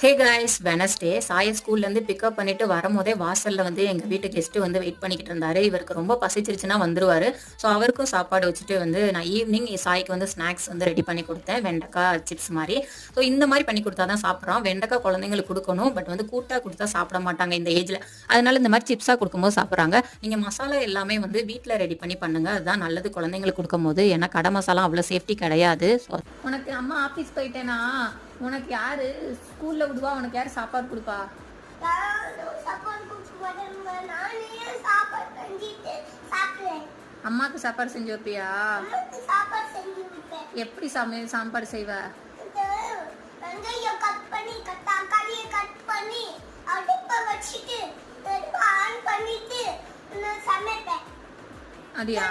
Hey guys, Wednesday சாயை ஸ்கூல்லேருந்து pickup பண்ணிட்டு வரும்போதே வாசலில் வந்து எங்கள் வீட்டு கெஸ்ட்டு வந்து வெயிட் பண்ணிக்கிட்டு இருந்தாரு. இவருக்கு ரொம்ப பசிச்சிருச்சுன்னா வந்துருவாரு. ஸோ அவருக்கும் சாப்பாடு வச்சுட்டு வந்து நான் ஈவினிங் சாய்க்கு வந்து ஸ்நாக்ஸ் வந்து ரெடி பண்ணி கொடுத்தேன். வெண்டைக்காய் சிப்ஸ் மாதிரி. ஸோ இந்த மாதிரி பண்ணி கொடுத்தா தான் சாப்பிட்றான். வெண்டைக்காய் குழந்தைங்களுக்கு கொடுக்கணும், பட் வந்து கூட்டாக கொடுத்தா சாப்பிட மாட்டாங்க இந்த ஏஜில். அதனால இந்த மாதிரி சிப்ஸாக கொடுக்கும்போது சாப்பிட்றாங்க. நீங்கள் மசாலா எல்லாமே வந்து வீட்டில் ரெடி பண்ணி பண்ணுங்க, அதுதான் நல்லது குழந்தைங்களுக்கு கொடுக்கும்போது. ஏன்னா கடை மசாலா அவ்வளோ சேஃப்டி கிடையாது. ஸோ உனக்கு அம்மா ஆஃபீஸ் போயிட்டேனா உனக்கு யாரு ஸ்கூல்ல விடுவா? உனக்கு யாரு சாப்பாடு கொடுப்பா? அம்மாக்கு சாப்பாடு செஞ்சு வைப்பியா? எப்படி சாப்பாடு செய்வ? அப்படியா?